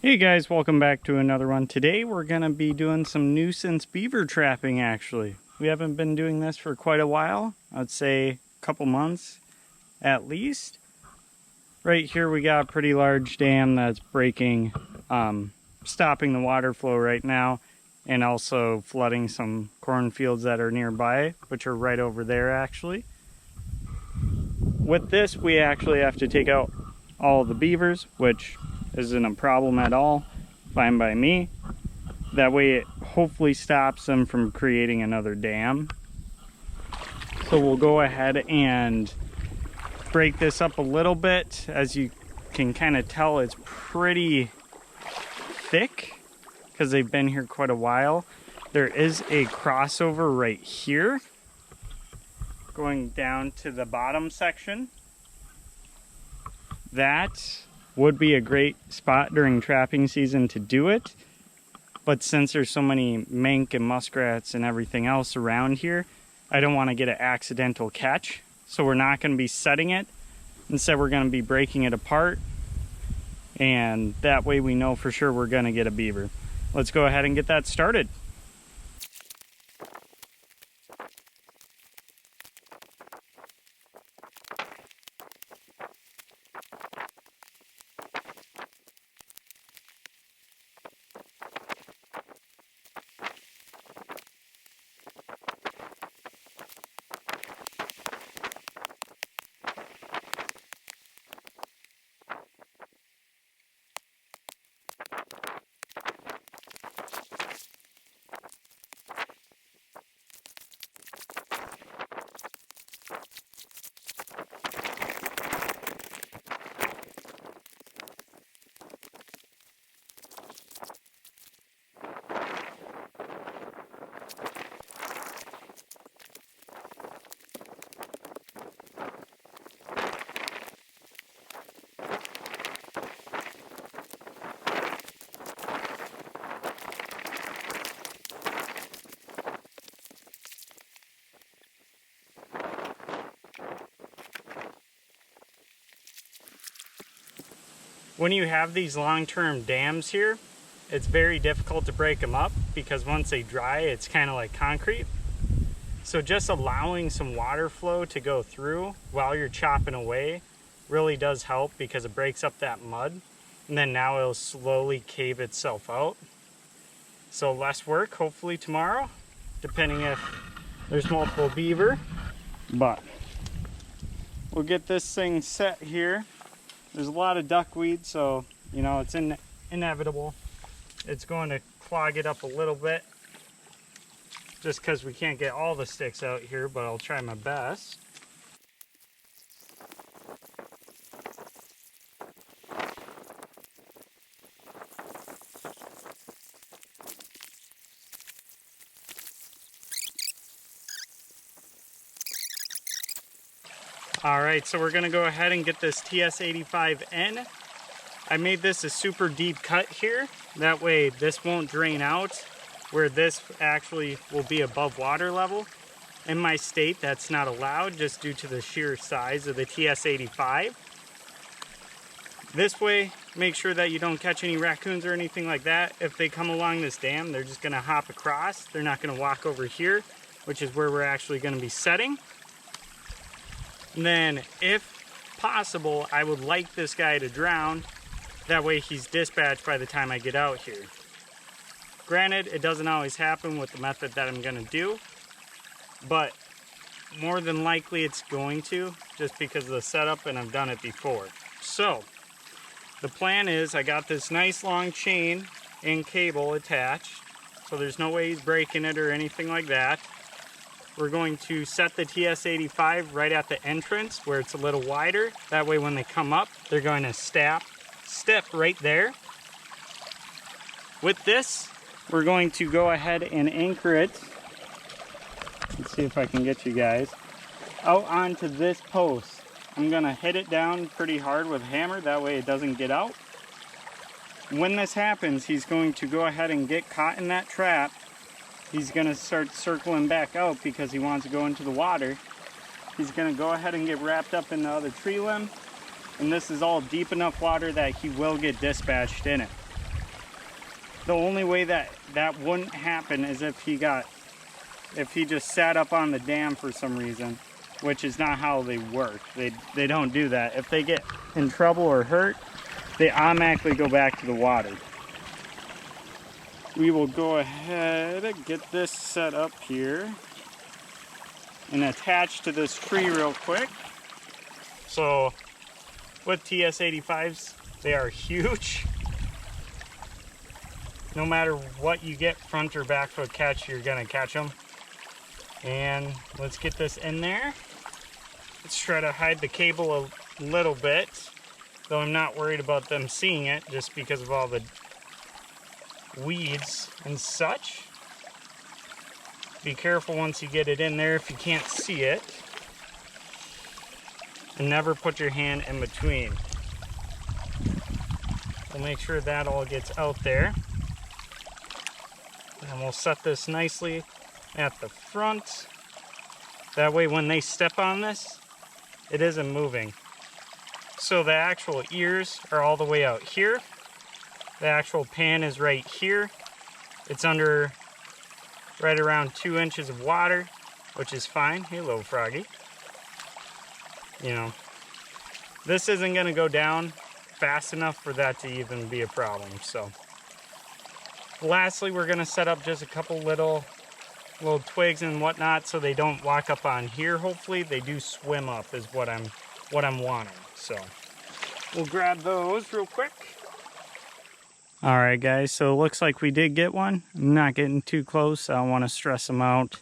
Hey guys, welcome back to another one. Today we're going to be doing some nuisance beaver trapping actually. We haven't been doing this for quite a while. I'd say a couple months at least. Right here we got a pretty large dam that's breaking, stopping the water flow right now, and also flooding some cornfields that are nearby, which are right over there actually. With this we actually have to take out all the beavers, which isn't a problem at all, fine by me. That way it hopefully stops them from creating another dam. So we'll go ahead and break this up a little bit. As you can kind of tell, it's pretty thick because they've been here quite a while. There is a crossover right here going down to the bottom section. That would be a great spot during trapping season to do it, but since there's so many mink and muskrats and everything else around here, I don't want to get an accidental catch, so we're not going to be setting it. Instead we're going to be breaking it apart, and that way we know for sure we're going to get a beaver. Let's go ahead and get that started. When you have these long-term dams here, it's very difficult to break them up because once they dry, it's kind of like concrete. So just allowing some water flow to go through while you're chopping away really does help because it breaks up that mud, and then now it'll slowly cave itself out. So less work hopefully tomorrow, depending if there's multiple beaver, but we'll get this thing set here. There's a lot of duckweed, so you know it's inevitable. It's going to clog it up a little bit just because we can't get all the sticks out here, but I'll try my best. Alright, so we're going to go ahead and get this TS85N. I made this a super deep cut here. That way this won't drain out, where this actually will be above water level. In my state, that's not allowed just due to the sheer size of the TS85. This way, make sure that you don't catch any raccoons or anything like that. If they come along this dam, they're just going to hop across. They're not going to walk over here, which is where we're actually going to be setting. And then, if possible, I would like this guy to drown. That way he's dispatched by the time I get out here. Granted, it doesn't always happen with the method that I'm going to do, but more than likely it's going to, just because of the setup, and I've done it before. So, the plan is I got this nice long chain and cable attached, so there's no way he's breaking it or anything like that. We're going to set the TS85 right at the entrance where it's a little wider. That way when they come up, they're going to step right there. With this, we're going to go ahead and anchor it. Let's see if I can get you guys. Out onto this post. I'm going to hit it down pretty hard with a hammer. That way it doesn't get out. When this happens, he's going to go ahead and get caught in that trap. He's going to start circling back out because he wants to go into the water. He's going to go ahead and get wrapped up in the other tree limb. And this is all deep enough water that he will get dispatched in it. The only way that wouldn't happen is if he just sat up on the dam for some reason, which is not how they work. They don't do that. If they get in trouble or hurt, they automatically go back to the water. We will go ahead and get this set up here and attach to this tree real quick. So with TS85s, they are huge. No matter what you get, front or back foot catch, you're gonna catch them. And let's get this in there. Let's try to hide the cable a little bit, though I'm not worried about them seeing it just because of all the weeds and such. Be careful once you get it in there if you can't see it. And never put your hand in between. We'll make sure that all gets out there. And we'll set this nicely at the front. That way when they step on this, it isn't moving. So the actual ears are all the way out here. The actual pan is right here. It's under right around 2 inches of water, which is fine. Hey, little froggy. You know, this isn't gonna go down fast enough for that to even be a problem. So lastly, we're gonna set up just a couple little twigs and whatnot so they don't walk up on here. Hopefully they do swim up is what I'm wanting. So we'll grab those real quick. All right, guys, so it looks like we did get one. I'm not getting too close. I don't want to stress them out.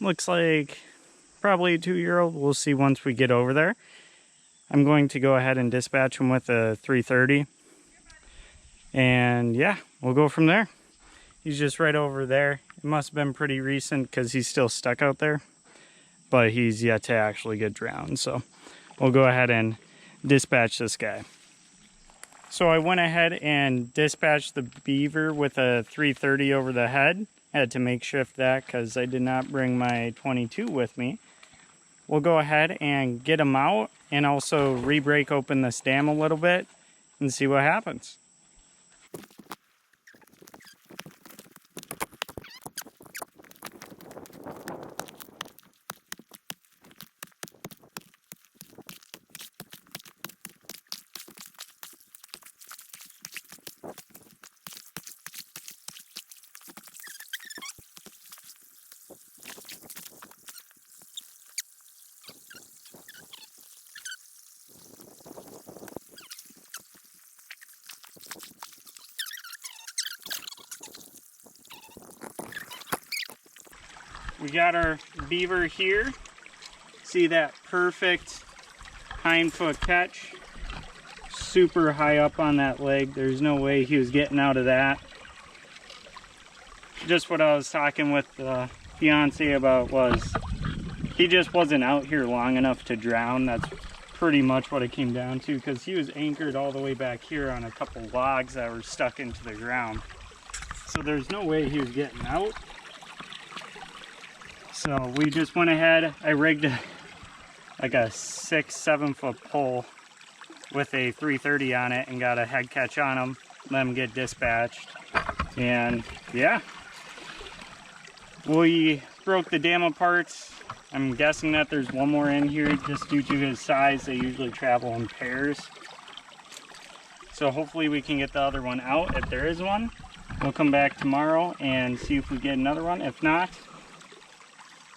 Looks like probably a 2-year-old. We'll see once we get over there. I'm going to go ahead and dispatch him with a 330. And yeah, we'll go from there. He's just right over there. It must have been pretty recent because he's still stuck out there. But he's yet to actually get drowned. So we'll go ahead and dispatch this guy. So I went ahead and dispatched the beaver with a 330 over the head. Had to makeshift that because I did not bring my 22 with me. We'll go ahead and get him out and also re-break open this dam a little bit and see what happens. We got our beaver here. See that perfect hind foot catch? Super high up on that leg. There's no way he was getting out of that. Just what I was talking with the fiance about was he just wasn't out here long enough to drown. That's pretty much what it came down to, because he was anchored all the way back here on a couple logs that were stuck into the ground. So there's no way he was getting out. So we just went ahead, I rigged like a 6-7 foot pole with a 330 on it and got a head catch on him, let him get dispatched. And yeah, we broke the dam apart. I'm guessing that there's one more in here just due to his size. They usually travel in pairs. So hopefully we can get the other one out if there is one. We'll come back tomorrow and see if we get another one. If not,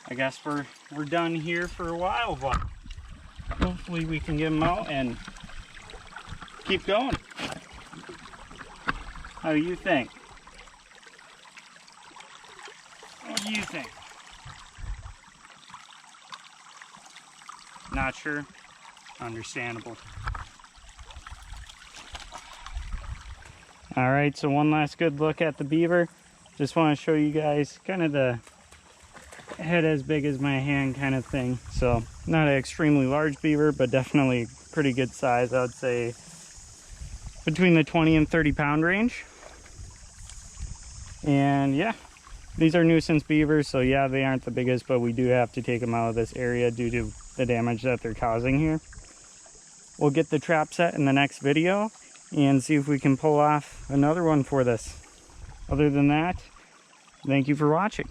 I guess we're done here for a while, but hopefully we can get them out and keep going. How do you think? What do you think? Not sure? Understandable. All right, so one last good look at the beaver. Just want to show you guys kind of the head as big as my hand kind of thing. So not an extremely large beaver, but definitely pretty good size. I would say between the 20 and 30 pound range. And yeah, these are nuisance beavers, so yeah, they aren't the biggest, but we do have to take them out of this area due to the damage that they're causing here. We'll get the trap set in the next video and see if we can pull off another one for this. Other than that, thank you for watching.